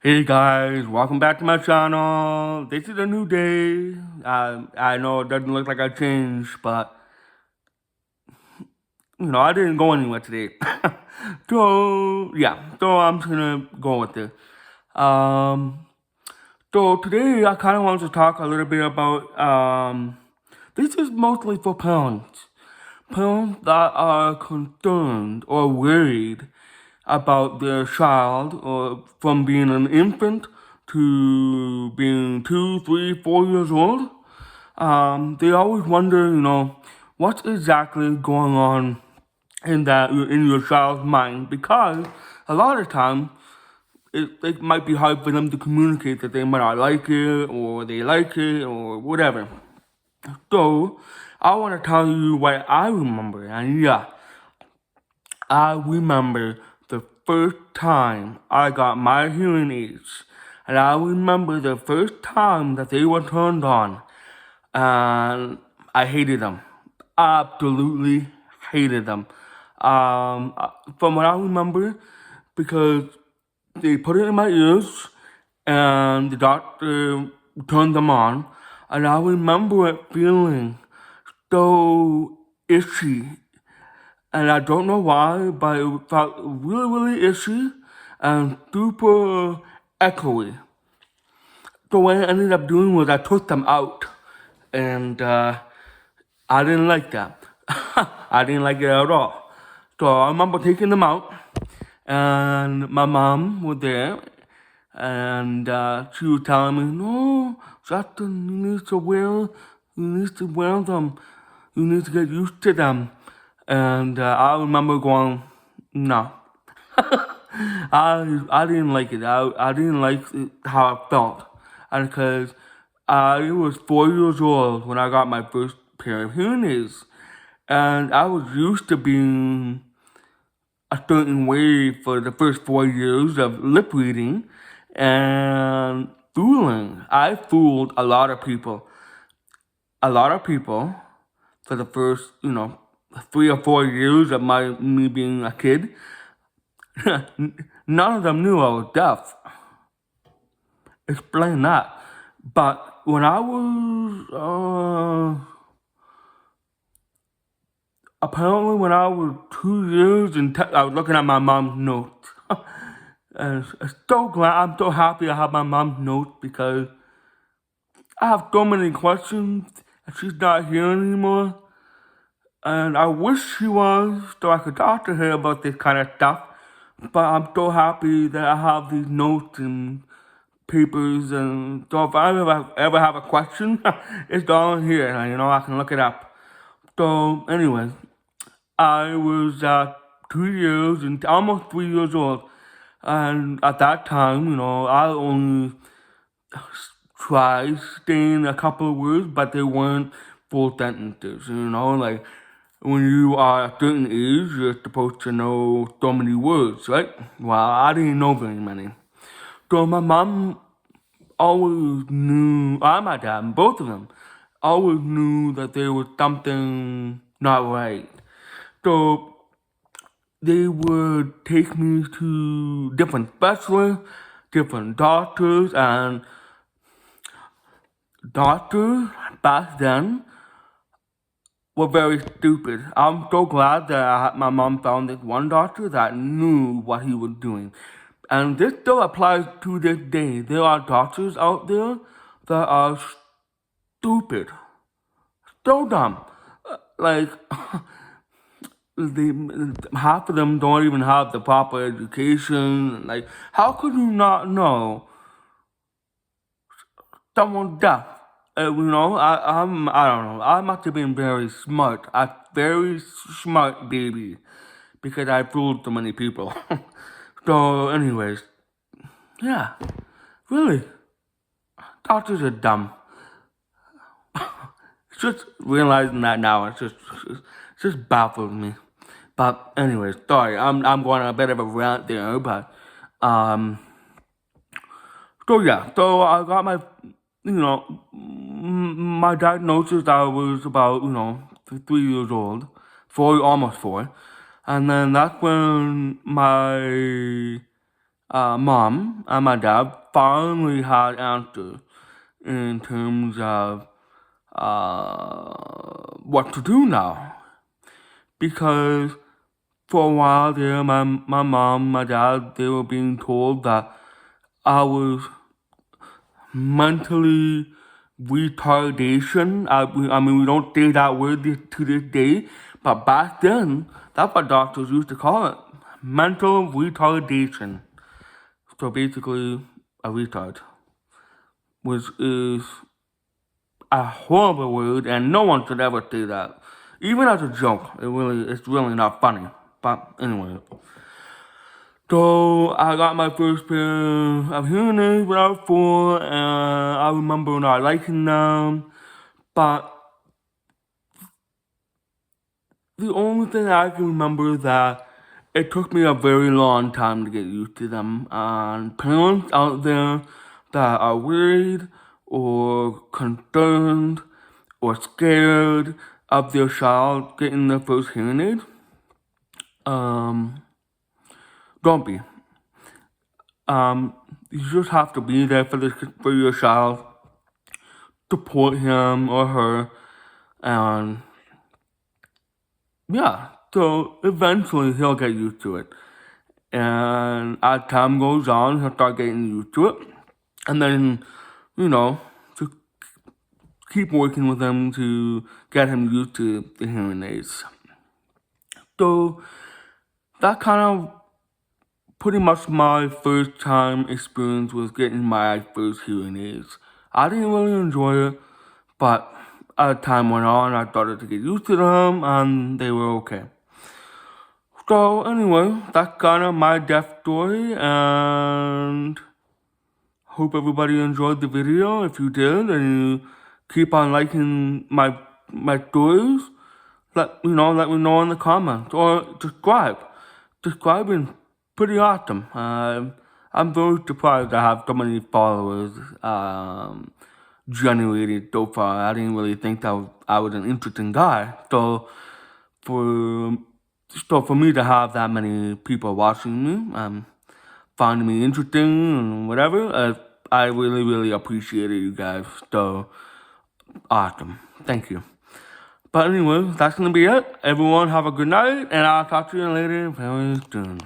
Hey guys, welcome back to my channel. This is a new day. I know it doesn't look like I changed, but I didn't go anywhere today. so I'm just gonna go with it. Um, so today I kind of wanted to talk a little bit about this is mostly for parents that are concerned or worried about their child or from being an infant to being 2, 3, 4 years old. They always wonder, what's exactly going on in your child's mind, because a lot of time it might be hard for them to communicate that they might not like it or they like it or whatever. So I want to tell you what I remember, and I remember the first time I got my hearing aids, and I remember the first time that they were turned on, and I hated them. Absolutely hated them. From what I remember, because they put it in my ears, and the doctor turned them on, and I remember it feeling so itchy, and I don't know why, but it felt really, really itchy and super echoey. So what I ended up doing was I took them out, and I didn't like that. I didn't like it at all. So I remember taking them out, and my mom was there, and she was telling me, "No, Justin, you need to wear them. You need to get used to them." And I remember going, "No." I didn't like it. I didn't like how I felt, and because I was 4 years old when I got my first pair of hearing aids, and I was used to being a certain way for the first 4 years of lip reading and fooling. I fooled a lot of people for the first 3 or 4 years of me being a kid. None of them knew I was deaf. Explain that. But when I was, apparently when I was 2 years, I was looking at my mom's notes. And I'm so happy I have my mom's notes, because I have so many questions and she's not here anymore. And I wish she was, so I could talk to her about this kind of stuff. But I'm so happy that I have these notes and papers, and so if I ever have a question, it's all in here. I can look it up. So, anyways, I was 2 years and almost 3 years old, and at that time, I only tried saying a couple of words, but they weren't full sentences. Like when you are a certain age, you're supposed to know so many words, right? Well, I didn't know very many. So my mom always knew, and my dad, both of them, always knew that there was something not right. So they would take me to different specialists, different doctors, and doctors back then were very stupid. I'm so glad that my mom found this one doctor that knew what he was doing. And this still applies to this day. There are doctors out there that are stupid. So dumb. Like, half of them don't even have the proper education. Like, how could you not know someone's deaf? I don't know. I must have been very smart, a very smart baby, because I fooled so many people. So, anyways, yeah, really, doctors are dumb. Just realizing that now, it's just baffles me. But anyways, sorry, I'm going on a bit of a rant there, but so I got my, my diagnosis. I was about 3 years old, almost 4, and then that's when my mom and my dad finally had answers in terms of what to do now. Because for a while there, my mom, my dad, they were being told that I was mentally retardation. I mean, we don't say that word to this day, but back then, that's what doctors used to call it. Mental retardation. So basically, a retard, which is a horrible word, and no one should ever say that. Even as a joke, it's really not funny. But anyway. So I got my first pair of hearing aids when I was 4, and I remember not liking them. But the only thing I can remember is that it took me a very long time to get used to them. And parents out there that are worried or concerned or scared of their child getting their first hearing aid, don't be. You just have to be there for your child, support him or her, and yeah, so eventually he'll get used to it. And as time goes on, he'll start getting used to it. And then, just keep working with him to get him used to the hearing aids. So that kind of pretty much my first time experience was getting my first hearing aids. I didn't really enjoy it, but as time went on, I started to get used to them, and they were okay. So anyway, that's kind of my death story, and hope everybody enjoyed the video. If you did, and you keep on liking my stories, let me know in the comments, or subscribe. Subscribing pretty awesome. I'm very surprised I have so many followers generated so far. I didn't really think that I was an interesting guy. So for me to have that many people watching me, finding me interesting and whatever, I really, really appreciate it, you guys. So awesome. Thank you. But anyway, that's gonna be it. Everyone have a good night, and I'll talk to you later very soon.